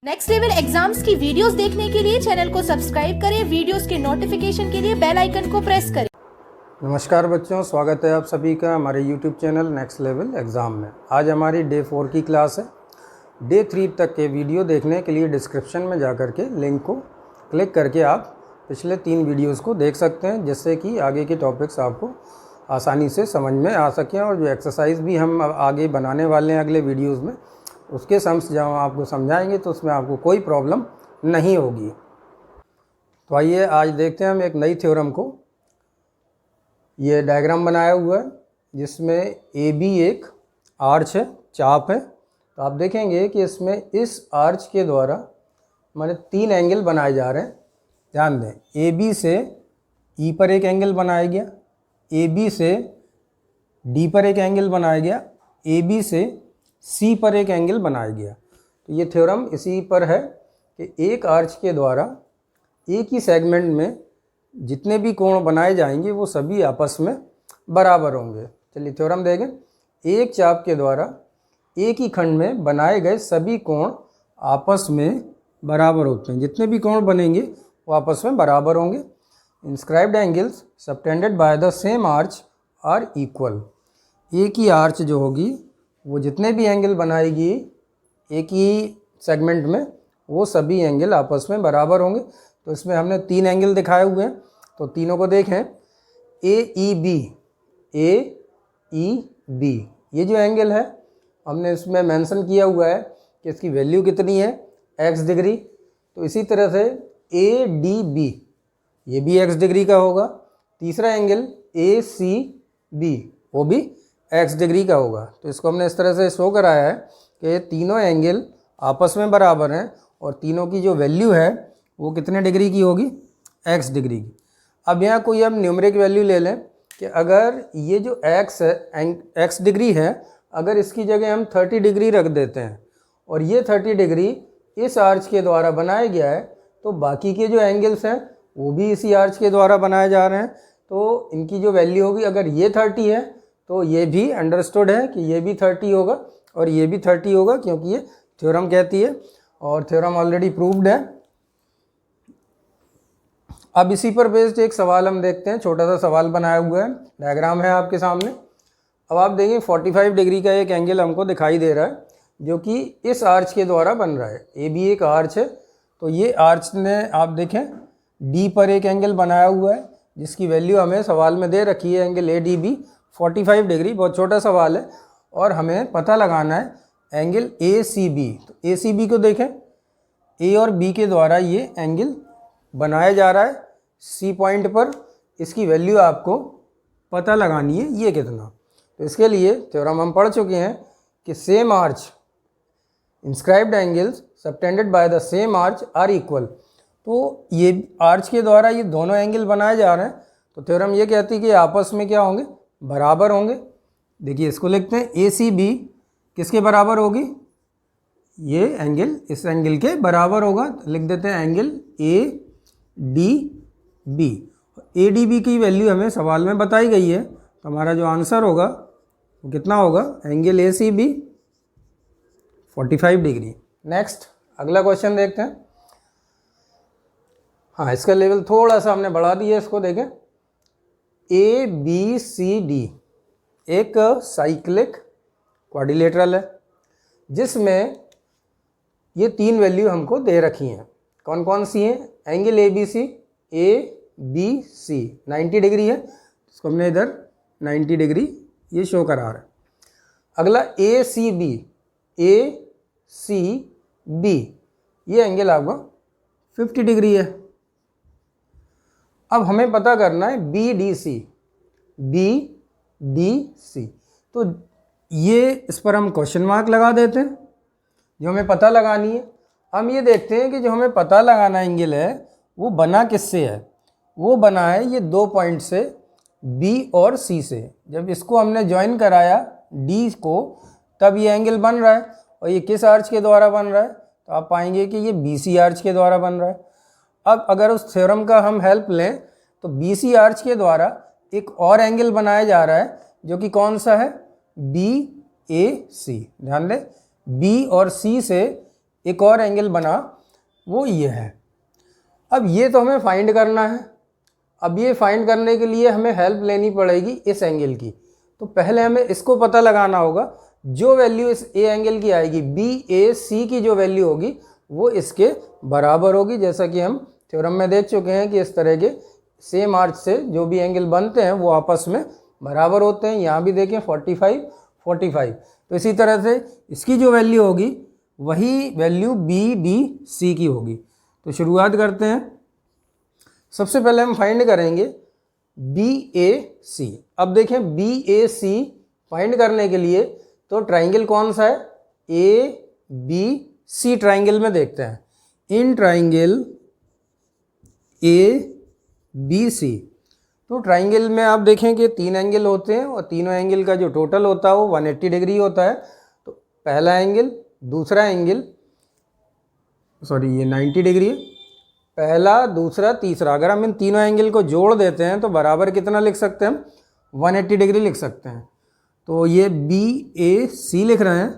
Next level exams की videos देखने के लिए चैनल को सब्सक्राइब करें, वीडियोस के नोटिफिकेशन के लिए बेल आइकन को प्रेस करें। नमस्कार बच्चों, स्वागत है आप सभी का हमारे YouTube channel next level exam में। आज हमारी डे 4 की क्लास है। डे 3 तक के वीडियो देखने के लिए डिस्क्रिप्शन में जाकर के लिंक को क्लिक करके आप पिछले 3 वीडियोस को देख सकते हैं, जिससे कि आगे के टॉपिक्स आपको आसानी से समझ में आ सकें। और जो एक्सरसाइज भी हम आगे बनाने वाले हैं अगले वीडियोज़ में, उसके सम्स जब हम आपको समझाएंगे तो उसमें आपको कोई प्रॉब्लम नहीं होगी। तो आइए आज देखते हैं हम एक नई थ्योरम को। ये डायग्राम बनाया हुआ है जिसमें ए बी एक आर्च है, चाप है। तो आप देखेंगे कि इसमें इस आर्च के द्वारा हमारे 3 एंगल बनाए जा रहे हैं। ध्यान दें, ए बी से ई पर एक एंगल बनाया गया, ए बी से डी पर एक एंगल बनाया गया, ए बी से सी पर एक एंगल बनाया गया। तो ये थ्योरम इसी पर है कि एक आर्च के द्वारा एक ही सेगमेंट में जितने भी कोण बनाए जाएंगे वो सभी आपस में बराबर होंगे। चलिए थ्योरम देखें। एक चाप के द्वारा एक ही खंड में बनाए गए सभी कोण आपस में बराबर होते हैं। जितने भी कोण बनेंगे वो आपस में बराबर होंगे। Inscribed angles subtended by the same arch are equal. एक ही आर्च जो होगी वो जितने भी एंगल बनाएगी एक ही सेगमेंट में, वो सभी एंगल आपस में बराबर होंगे। तो इसमें हमने 3 एंगल दिखाए हुए हैं, तो तीनों को देखें। ए ई बी ये जो एंगल है हमने इसमें मेंशन किया हुआ है कि इसकी वैल्यू कितनी है, x डिग्री। तो इसी तरह से ए डी बी ये भी x डिग्री का होगा। तीसरा एंगल ए सी बी वो भी x डिग्री का होगा। तो इसको हमने इस तरह से शो कराया है कि तीनों एंगल आपस में बराबर हैं और तीनों की जो वैल्यू है वो कितने डिग्री की होगी, x डिग्री की। अब यहाँ कोई हम न्यूमरिक वैल्यू ले लें कि अगर ये जो x है, x डिग्री है, अगर इसकी जगह हम 30 डिग्री रख देते हैं और ये 30 डिग्री इस आर्च के द्वारा बनाया गया है, तो बाकी के जो एंगल्स हैं वो भी इसी आर्च के द्वारा बनाए जा रहे हैं। तो इनकी जो वैल्यू होगी, अगर ये 30 है तो ये भी अंडरस्टूड है कि ये भी 30 होगा और ये भी 30 होगा, क्योंकि ये थ्योरम कहती है और थ्योरम ऑलरेडी प्रूव्ड है। अब इसी पर बेस्ड एक सवाल हम देखते हैं। छोटा सा सवाल बनाया हुआ है, डायग्राम है आपके सामने। अब आप देखें 45 डिग्री का एक एंगल हमको दिखाई दे रहा है जो कि इस आर्च के द्वारा बन रहा है। ए बी एक आर्च है, तो ये आर्च ने आप देखें डी पर एक एंगल बनाया हुआ है जिसकी वैल्यू हमें सवाल में दे रखी है, angle A D B 45 degree. बहुत छोटा सवाल है और हमें पता लगाना है एंगल ए सी बी। तो ए सी बी को देखें, ए और बी के द्वारा ये एंगल बनाया जा रहा है सी पॉइंट पर। इसकी वैल्यू आपको पता लगानी है ये कितना। तो इसके लिए थ्योरम हम पढ़ चुके हैं कि same arch inscribed angles subtended by the same arch are equal. तो ये आर्च के द्वारा ये दोनों एंगल बनाए जा रहे हैं, तो थ्योरम ये कहती है कि आपस में क्या होंगे, बराबर होंगे। देखिए इसको लिखते हैं, ए सी बी किसके बराबर होगी, ये एंगल इस एंगल के बराबर होगा। तो लिख देते हैं angle A D B. A D B की वैल्यू हमें सवाल में बताई गई है, तो हमारा जो आंसर होगा वो कितना होगा, angle A C B 45 degree. Next अगला क्वेश्चन देखते हैं। हाँ, इसका लेवल थोड़ा सा हमने बढ़ा दिया, इसको देखें। ए बी सी डी एक साइक्लिक क्वाड्रिलेटरल है जिसमें ये 3 वैल्यू हमको दे रखी हैं। कौन कौन सी हैं, angle A B C 90 degree है, इसको हमने इधर 90 डिग्री ये शो करा रहा है। अगला ए सी बी ये एंगल आपका 50 डिग्री है। अब हमें पता करना है बी डी सी। तो ये इस पर हम क्वेश्चन मार्क लगा देते हैं, जो हमें पता लगानी है। हम ये देखते हैं कि जो हमें पता लगाना एंगल है वो बना किससे है, वो बना है ये 2 पॉइंट से बी और सी से। जब इसको हमने ज्वाइन कराया डी को, तब ये एंगल बन रहा है। और ये किस आर्च के द्वारा बन रहा है, तो आप पाएंगे कि ये बी सी आर्च के द्वारा बन रहा है। अब अगर उस थ्योरम का हम हेल्प लें तो बी सी आर्च के द्वारा एक और एंगल बनाया जा रहा है जो कि कौन सा है, बी ए सी। ध्यान दें, बी और सी से एक और एंगल बना, वो ये है। अब ये तो हमें फाइंड करना है। अब ये फाइंड करने के लिए हमें हेल्प लेनी पड़ेगी इस एंगल की। तो पहले हमें इसको पता लगाना होगा। जो वैल्यू इस ए एंगल की आएगी, BAC की जो वैल्यू होगी वो इसके बराबर होगी। जैसा कि हम थ्योरम में देख चुके हैं कि इस तरह के सेम आर्च से जो भी एंगल बनते हैं वो आपस में बराबर होते हैं। यहाँ भी देखें 45, 45। तो इसी तरह से इसकी जो वैल्यू होगी वही वैल्यू BDC की होगी। तो शुरुआत करते हैं। सबसे पहले हम फाइंड करेंगे BAC। अब देखें BAC फाइंड करने के लिए तो ट्राइंगल कौन सा है, ABC ट्राइंगल में देखते हैं। इन ट्राइंगल ABC, तो ट्राइंगल में आप देखें कि 3 एंगल होते हैं और तीनों एंगल का जो टोटल होता है वो 180 डिग्री होता है। तो पहला एंगल, दूसरा एंगल, सॉरी ये 90 डिग्री है, पहला, दूसरा, तीसरा। अगर हम इन तीनों एंगल को जोड़ देते हैं तो बराबर कितना लिख सकते हैं हम, 180 डिग्री लिख सकते हैं। तो ये BAC लिख रहे हैं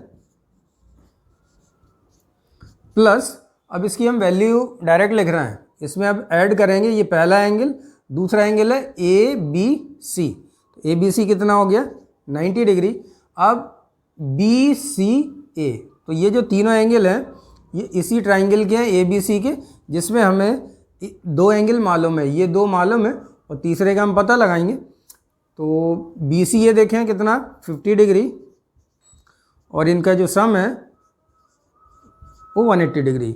प्लस, अब इसकी हम वैल्यू डायरेक्ट लिख रहे हैं। इसमें अब ऐड करेंगे, ये पहला एंगल, दूसरा एंगल है ABC। तो ABC कितना हो गया, 90 डिग्री। अब BCA, तो ये जो तीनों एंगल हैं ये इसी ट्राइंगल के हैं, ABC के, जिसमें हमें 2 एंगल मालूम है, ये 2 मालूम है और तीसरे का हम पता लगाएंगे। तो BCA देखें कितना, 50 डिग्री, और इनका जो सम है वो 180 डिग्री।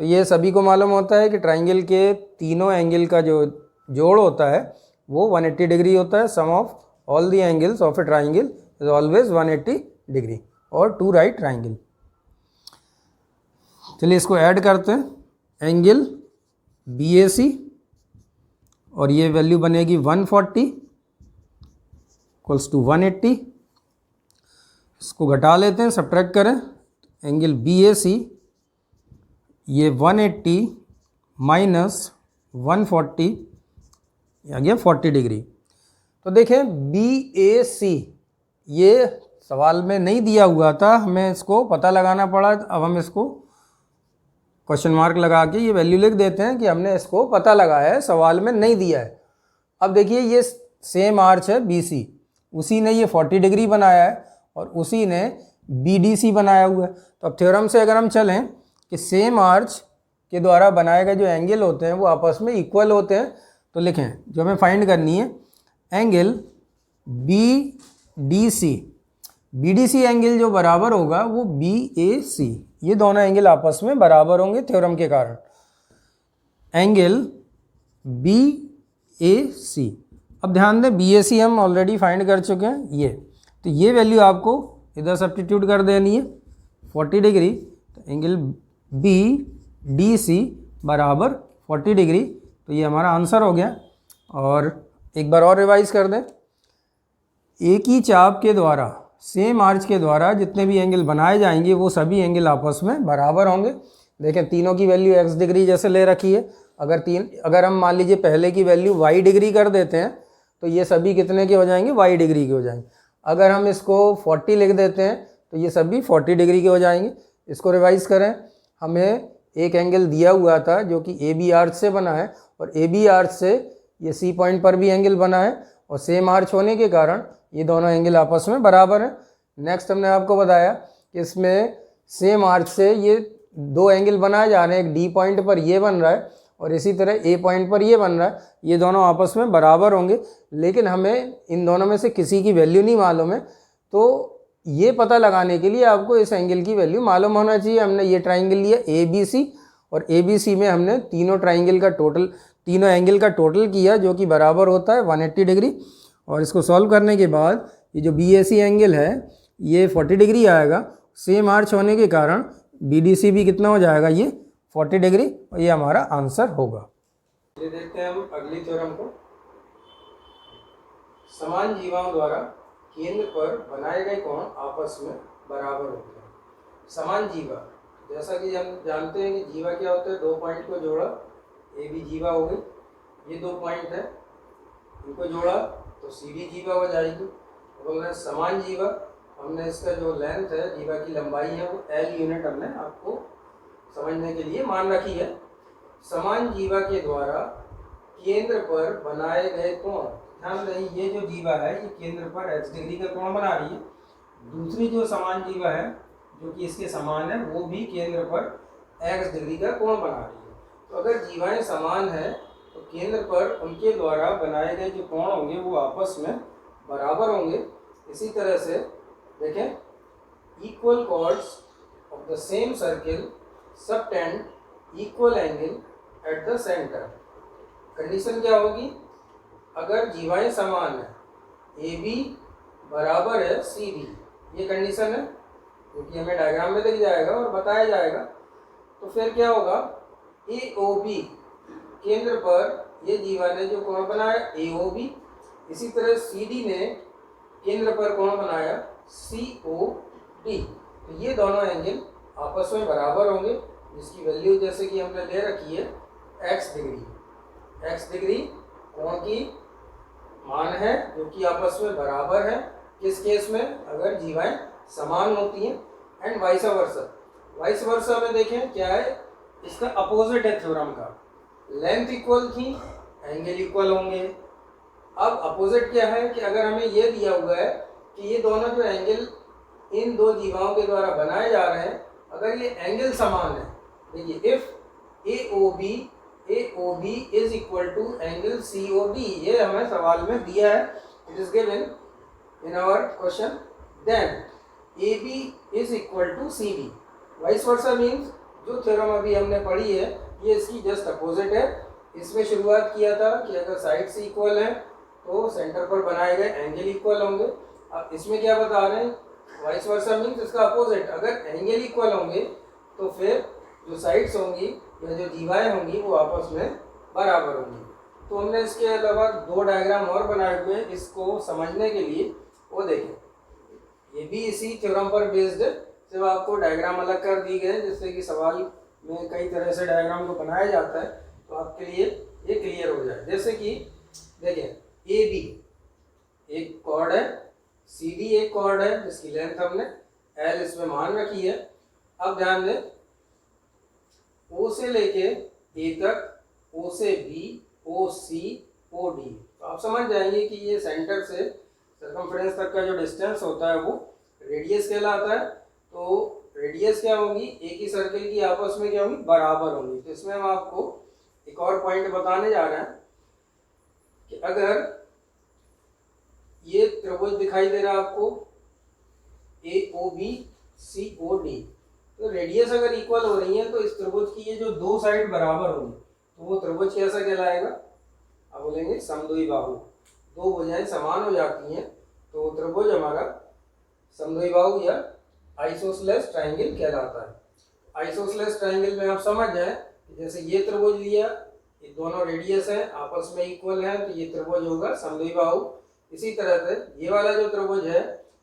तो ये सभी को मालूम होता है कि ट्राइंगल के तीनों एंगल का जो जोड़ होता है वो 180 डिग्री होता है। Sum of all the angles of a triangle is always 180 degree और 2 राइट ट्राइंगल। चलिए इसको ऐड करते हैं। एंगल BAC और ये वैल्यू बनेगी 140 इक्वल्स टू 180। इसको घटा लेते हैं, सब्ट्रैक्ट करें। एंगल BAC ये 180 माइनस 140 आ गया 40 डिग्री। तो देखें BAC ये सवाल में नहीं दिया हुआ था, हमें इसको पता लगाना पड़ा। अब हम इसको क्वेश्चन मार्क लगा के ये वैल्यू लिख देते हैं कि हमने इसको पता लगाया है, सवाल में नहीं दिया है। अब देखिए ये सेम आर्च है BC, उसी ने ये 40 डिग्री बनाया है और उसी ने BDC बनाया हुआ है। तो अब थ्योरम से अगर हम चलें कि सेम आर्च के द्वारा बनाए गए जो एंगल होते हैं वो आपस में इक्वल होते हैं, तो लिखें जो हमें फाइंड करनी है एंगल BDC एंगल जो बराबर होगा वो BAC, ये दोनों एंगल आपस में बराबर होंगे थ्योरम के कारण। एंगल BAC, अब ध्यान दें BAC हम ऑलरेडी फाइंड कर चुके हैं ये, तो ये वैल्यू आपको इधर सब्स्टिट्यूट कर देनी है 40 डिग्री। तो एंगल BDC बराबर 40 डिग्री, तो ये हमारा आंसर हो गया। और एक बार और रिवाइज कर दें, एक ही चाप के द्वारा, सेम आर्च के द्वारा जितने भी एंगल बनाए जाएंगे वो सभी एंगल आपस में बराबर होंगे। देखें तीनों की वैल्यू x डिग्री जैसे ले रखी है। अगर हम मान लीजिए पहले की वैल्यू y डिग्री कर देते हैं तो ये सभी कितने के हो जाएंगे, y डिग्री के हो जाएंगे। अगर हम इसको 40 लिख देते हैं तो ये सभी 40 डिग्री के हो जाएंगे। इसको रिवाइज करें, हमें एक एंगल दिया हुआ था जो कि AB आर्च से बना है और AB आर्च से ये C पॉइंट पर भी एंगल बना है और सेम आर्च होने के कारण ये दोनों एंगल आपस में बराबर हैं। नेक्स्ट हमने आपको बताया कि इसमें सेम आर्च से ये 2 एंगल बनाए जा रहे हैं, एक D पॉइंट पर ये बन रहा है और इसी तरह A पॉइंट पर ये बन रहा है। ये दोनों आपस में बराबर होंगे, लेकिन हमें इन दोनों में से किसी की वैल्यू नहीं मालूम है। तो ये पता लगाने के लिए आपको इस एंगल की वैल्यू मालूम होना चाहिए। हमने ये ट्राइंगल लिया ABC और ABC में हमने तीनों एंगल का टोटल किया जो कि बराबर होता है 180 डिग्री। और इसको सॉल्व करने के बाद ये जो BAC एंगल है ये 40 डिग्री आएगा। सेम आर्च होने के कारण BDC भी कितना हो जाएगा, ये 40 डिग्री, और ये हमारा आंसर होगा। ये देखते हैं हम अगली थ्योरम को। समान जीवाओं द्वारा केंद्र पर बनाए गए कोण आपस में बराबर होते हैं। समान जीवा, जैसा कि हम जानते हैं कि जीवा क्या होता है, 2 पॉइंट को जोड़ा, AB जीवा हो गई, ये 2 पॉइंट है, इनको जोड़ा तो CD जीवा हो जाएगी। बोल रहे समान जीवा, हमने इसका जो लेंथ है, जीवा की लंबाई है, वो L यूनिट हमने आपको समझने के लिए मान रखी है। समान जीवा के द्वारा केंद्र पर बनाए गए कोण, ध्यान दें ये जो जीवा है ये केंद्र पर x डिग्री का कोण बना रही है। दूसरी जो समान जीवा है जो कि इसके समान है वो भी केंद्र पर x डिग्री का कोण बना रही है। तो अगर जीवाएं समान है तो केंद्र पर उनके द्वारा बनाए गए जो कोण होंगे वो आपस में बराबर होंगे। इसी तरह से देखें, equal chords of the same circle subtend equal angle at the centre. Condition क्या होगी? अगर जीवाएं समान है, ए बी बराबर है सी डी, ये कंडीशन है क्योंकि हमें डायग्राम में दिख जाएगा और बताया जाएगा। तो फिर क्या होगा? ए ओ बी, केंद्र पर ये जीवा ने जो कोण बनाया ए ओ बी, इसी तरह सी डी ने केंद्र पर कोण बनाया सी ओ डी। तो ये दोनों एंगल आपस में बराबर होंगे, जिसकी वैल्यू जैसे कि हमने ले रखी है x डिग्री। x डिग्री कोण की मान है जो कि आपस में बराबर है। किस केस में? अगर जीवाएं समान होती हैं। एंड वाइस वर्सा, वाइस वर्सा में देखें क्या है, इसका अपोजिट है थ्योरम का। लेंथ इक्वल थी, एंगल इक्वल होंगे। अब अपोजिट क्या है कि अगर हमें ये दिया हुआ है कि ये दोनों जो एंगल इन दो जीवाओं के द्वारा बनाए जा रहे हैं, अगर ये एंगल समान है, देखिए if A O B is equal to angle C O D, ये हमें सवाल में दिया है, it is given in our question, then A B is equal to C D. Vice versa means जो थ्योरम अभी हमने पढ़ी है ये इसकी जस्ट अपोजिट है। इसमें शुरुआत किया था कि अगर साइड्स इक्वल हैं तो सेंटर पर बनाए गए एंगल इक्वल होंगे। अब इसमें क्या बता रहे हैं? वाइस वर्सा मीन्स इसका अपोजिट, अगर एंगल इक्वल होंगे तो फिर जो साइड्स होंगी या जो जीवाएं होंगी वो आपस में बराबर होंगी। तो हमने इसके अलावा दो डायग्राम और बनाए हुए हैं इसको समझने के लिए, वो देखें। ये भी इसी थ्योरम पर बेस्ड है, सिर्फ आपको डायग्राम अलग कर दी गए जिससे कि सवाल में कई तरह से डायग्राम को बनाया जाता है तो आपके लिए ये क्लियर हो जाए। जैसे कि देखें, ए बी एक कॉर्ड है, सी डी एक कॉर्ड है जिसकी लेंथ हमने एल इसमें मान रखी है। अब ध्यान दें, ओ से लेके ए तक, ओ से बी, ओ सी, ओ डी, तो आप समझ जाएंगे कि ये सेंटर से सर्कमफ्रेंस तक का जो डिस्टेंस होता है वो रेडियस कहलाता है। तो रेडियस क्या होगी? एक ही सर्किल की आपस में क्या होगी? बराबर होंगी। तो इसमें हम आपको एक और पॉइंट बताने जा रहे हैं कि अगर ये त्रिभुज दिखाई दे रहा है आपको A O B C O D, तो रेडियस अगर इक्वल हो रही है तो इस त्रिभुज की ये जो दो साइड बराबर होंगी तो वो त्रिभुज कैसा कहलाएगा? आप बोलेंगे समद्विबाहु। दो भुजाएं समान हो जाती हैं तो त्रिभुज हमारा समद्विबाहु या आइसोसेलेस ट्रायंगल कहलाता है। आइसोसेलेस ट्रायंगल में आप समझ जाए जैसे ये त्रिभुज लिया, ये दोनों रेडियस है आपस में इक्वल है तो ये त्रिभुज होगा समद्विबाहु। इसी तरह से ये वाला जो त्रिभुज है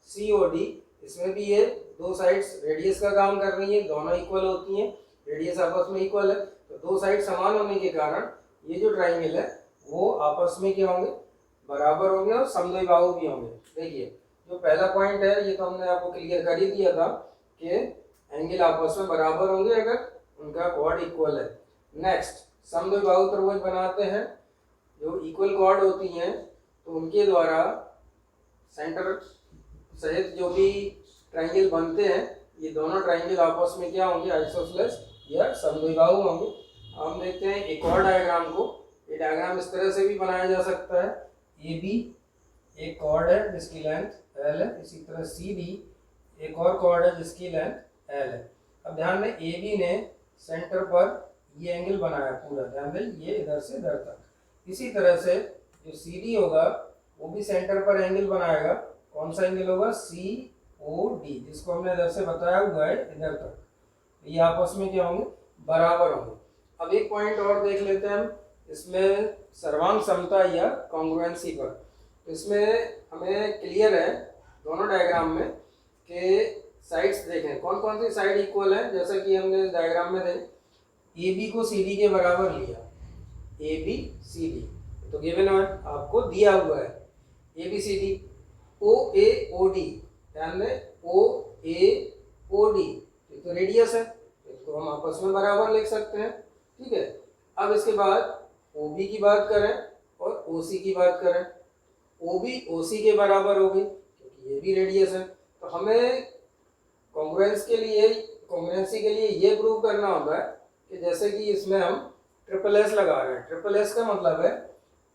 सी ओ डी, इसमें भी ये दो साइड्स रेडियस का काम कर रही हैं, दोनों इक्वल होती हैं, रेडियस आपस में इक्वल है तो दो साइड समान होने के कारण ये जो ट्रायंगल है वो आपस में क्या होंगे? बराबर होंगे और समद्विबाहु भी होंगे। देखिए जो पहला पॉइंट है ये तो हमने आपको क्लियर कर ही दिया था कि एंगल आपस में बराबर होंगे अगर उनका कॉर्ड इक्वल है। नेक्स्ट, समद्विबाहु त्रिभुज बनाते हैं, जो इक्वल कॉर्ड होती हैं तो उनके द्वारा सेंटर सहित जो भी ट्रायंगल बनते हैं ये दोनों ट्रायंगल आपस में क्या होंगे? आइसोसेलेस या समद्विबाहु होंगे। हम देखते हैं एक और डायग्राम को। ये डायग्राम इस तरह से भी बनाया जा सकता है। ए बी एक कॉर्ड है जिसकी लेंथ एल है, इसी तरह सी डी एक और कॉर्ड है जिसकी लेंथ एल है। अब ध्यान दें, ए बी ने सेंटर पर ये एंगल बनाया पूरा, ध्यान दें ये इधर से इधर तक। इसी तरह से जो सी डी होगा वो भी सेंटर पर एंगल बनाएगा। कौन सा एंगल होगा? सी ओ डी, जिसको हमने इधर से बताया हुआ है इधर तक। ये आपस में क्या होंगे? बराबर होंगे। अब एक पॉइंट और देख लेते हैं हम इसमें, सर्वांग समता या कॉन्ग्रुएंसी पर। तो इसमें हमें क्लियर है दोनों डायग्राम में कि साइड्स देखें कौन कौन सी साइड इक्वल है। जैसा कि हमने डायग्राम में देखें ए बी को सी डी के बराबर लिया, ए बी सी डी तो गिवन है आपको दिया हुआ है A B C D. O A O D, ध्यान दें ओ ए ओ डी तो रेडियस है, इसको तो हम आपस में बराबर लिख सकते हैं। ठीक है, अब इसके बाद OB की बात करें और OC की बात करें। OB OC के बराबर होगी क्योंकि ये भी रेडियस है। तो हमें कॉन्ग्रुएंसी के लिए ये प्रूव करना होगा कि जैसे कि इसमें हम ट्रिपल एस लगा रहे हैं। ट्रिपल एस का मतलब है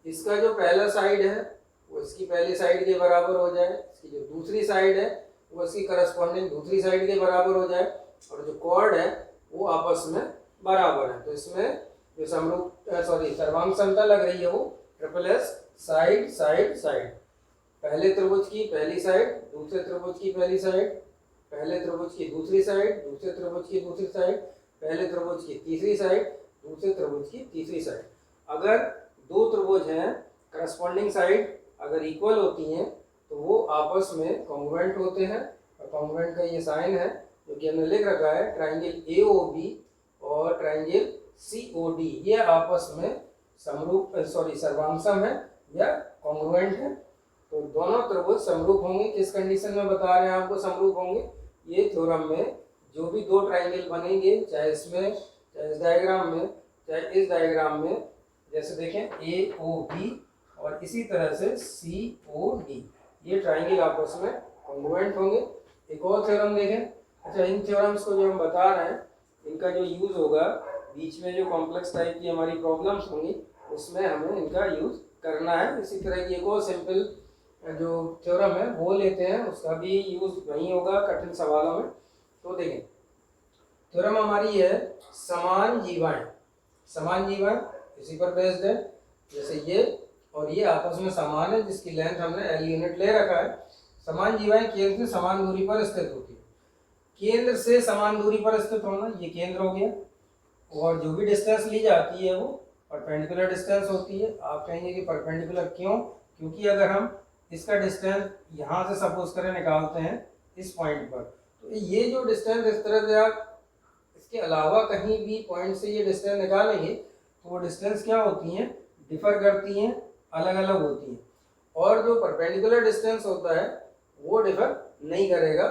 इसका जो पहला साइड है वो इसकी पहली साइड के बराबर हो जाए, इसकी जो दूसरी साइड है वो इसकी करस्पॉन्डिंग दूसरी साइड के बराबर हो जाए, और जो कॉर्ड है वो आपस में बराबर है। तो इसमें जो सर्वांग समता लग रही है वो triple S side side side, पहले त्रिभुज की पहली साइड, दूसरे त्रिभुज की पहली साइड, पहले त्रिभुज की दूसरी साइड, दूसरे त्रिभुज की दूसरी साइड, पहले त्रिभुज की तीसरी साइड, दूसरे त्रिभुज की तीसरी साइड। अगर दो त्रिभुज हैं, करस्पॉन्डिंग साइड अगर इक्वल होती हैं तो वो आपस में कॉन्ग्रुएंट होते हैं। और कॉन्ग्रुएंट का ये साइन है जो कि हमने लिख रखा है, ट्राइंगल AOB और ट्राइंगल COD ये आपस में सर्वांगसम है या कॉन्ग्रुएंट है। तो दोनों त्रिभुज समरूप होंगे। किस कंडीशन में बता रहे हैं आपको समरूप होंगे? ये थ्योरम में जो भी दो ट्राइंगल बनेंगे, चाहे इसमें, चाहे इस डायग्राम में, चाहे इस डायग्राम में, जैसे देखें AOB और इसी तरह से COD, ये ट्राइंगल आपस में कॉन्ग्रुएंट होंगे। एक और थ्योरम देखें। अच्छा, इन थ्योरम्स को जो हम बता रहे हैं इनका जो यूज़ होगा बीच में जो कॉम्प्लेक्स टाइप की हमारी प्रॉब्लम्स होंगी उसमें हमें इनका यूज़ करना है। इसी तरह की एक और सिंपल जो थ्योरम है वो लेते हैं, उसका भी यूज़ नहीं होगा कठिन सवालों में। तो देखें, थ्योरम हमारी है समान जीवाएं। समान जीवाएं इसी पर बेस्ड है, जैसे ये और ये आपस में समान है जिसकी लेंथ हमने L यूनिट ले रखा है। समान जीवाएं केंद्र से समान दूरी पर स्थित होती है। केंद्र से समान दूरी पर स्थित होना, ये केंद्र हो गया, और जो भी डिस्टेंस ली जाती है वो परपेंडिकुलर डिस्टेंस होती है। आप कहेंगे कि परपेंडिकुलर क्यों? क्योंकि अगर हम इसका डिस्टेंस यहाँ से सपोज करें निकालते हैं इस पॉइंट पर, तो ये जो डिस्टेंस इस तरह से आप इसके अलावा कहीं भी पॉइंट से ये डिस्टेंस निकालेंगे तो वो डिस्टेंस क्या होती हैं? डिफर करती हैं, अलग अलग होती हैं। और जो परपेंडिकुलर डिस्टेंस होता है वो डिफर नहीं करेगा।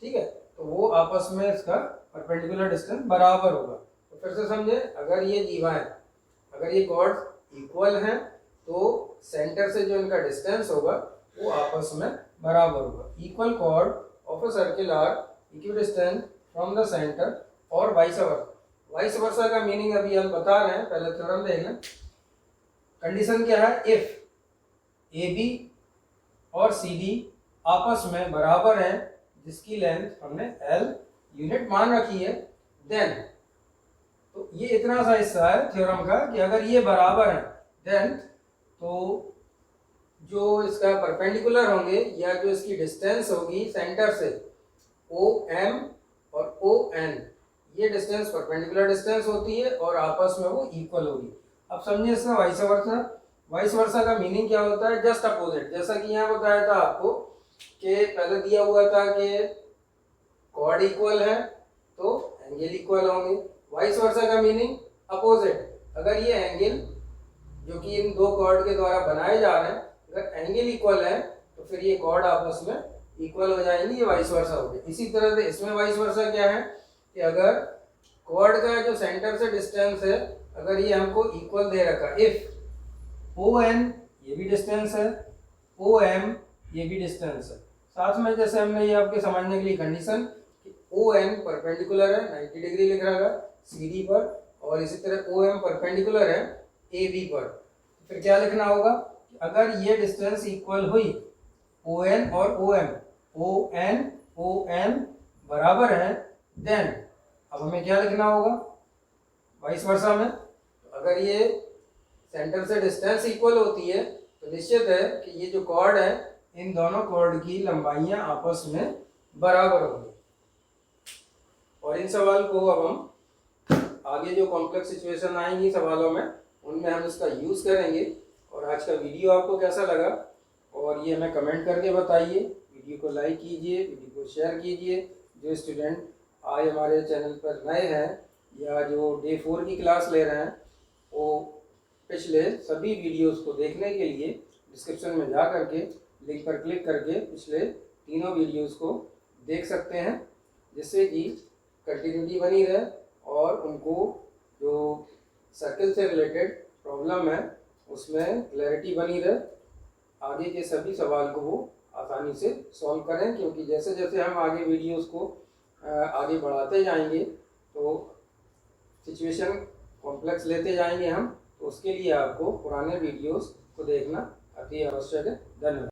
ठीक है, तो वो आपस में इसका परपेंडिकुलर डिस्टेंस बराबर होगा। तो फिर से समझे, अगर ये जीवाएं, अगर ये कॉर्ड्स इक्वल हैं तो सेंटर से जो इनका डिस्टेंस होगा वो आपस में बराबर होगा। Equal chord of a circle are equidistant from the centre और वाइस वर्सा। वाइस वर्सा का मीनिंग अभी हम बता रहे हैं, पहले थ्योरम देख लें। कंडीशन क्या है? इफ AB और CD आपस में बराबर हैं जिसकी लेंथ हमने L यूनिट मान रखी है, देन, तो ये इतना सा हिस्सा है थ्योरम का कि अगर ये बराबर है देन, तो जो इसका परपेंडिकुलर होंगे या जो इसकी डिस्टेंस होगी सेंटर से OM और ON, ये डिस्टेंस परपेंडिकुलर डिस्टेंस होती है और आपस में वो इक्वल होगी। अब समझिए इसका वाइस वर्सा। वाइस वर्सा का मीनिंग क्या होता है? Just opposite. जैसा कि यहाँ बताया था आपको कि पहले दिया हुआ था कि कॉर्ड इक्वल है तो एंगल इक्वल होंगे। वाइस वर्सा का मीनिंग अपोजिट। अगर ये एंगल जो कि इन दो कॉर्ड के द्वारा बनाए जा रहे हैं, अगर एंगल इक्वल है तो फिर ये कॉर्ड आपस में इक्वल हो जाएंगे, ये वाइस वर्सा हो गया। इसी तरह से इसमें वाइस वर्सा क्या है कि अगर कॉर्ड का जो सेंटर से डिस्टेंस है अगर ये हमको इक्वल दे रखा, इफ ON ये भी डिस्टेंस है, OM ये भी डिस्टेंस है, साथ में जैसे हमने ये आपके समझने के लिए कंडीशन कि ON परपेंडिकुलर है 90 डिग्री लिख रहा है CD पर, और इसी तरह OM परपेंडिकुलर है AB पर। फिर क्या लिखना होगा कि अगर ये डिस्टेंस इक्वल हुई ON और OM, ON OM बराबर है, देन अब हमें क्या लिखना होगा वाइस वर्सा में? तो अगर ये सेंटर से डिस्टेंस इक्वल होती है तो निश्चित है कि ये जो कॉर्ड है इन दोनों कॉर्ड की लंबाइयां आपस में बराबर होंगी। और इन सवाल को अब हम आगे जो कॉम्प्लेक्स सिचुएशन आएंगी सवालों में उनमें हम इसका यूज़ करेंगे। और आज का वीडियो आपको कैसा लगा और ये हमें कमेंट करके बताइए। वीडियो को लाइक कीजिए, वीडियो को शेयर कीजिए। जो स्टूडेंट आज हमारे चैनल पर नए हैं या जो डे 4 की क्लास ले रहे हैं वो पिछले सभी वीडियोस को देखने के लिए डिस्क्रिप्शन में जा करके लिंक पर क्लिक करके पिछले तीनों वीडियोस को देख सकते हैं, जिससे कि कंटिन्यूटी बनी रहे और उनको जो सर्किल से रिलेटेड प्रॉब्लम है उसमें क्लैरिटी बनी रहे, आगे के सभी सवाल को वो आसानी से सॉल्व करें। क्योंकि जैसे जैसे हम आगे वीडियोस को आगे बढ़ाते जाएंगे तो सिचुएशन कॉम्प्लेक्स लेते जाएंगे हम, तो उसके लिए आपको पुराने वीडियोस को देखना अति आवश्यक है। धन्यवाद।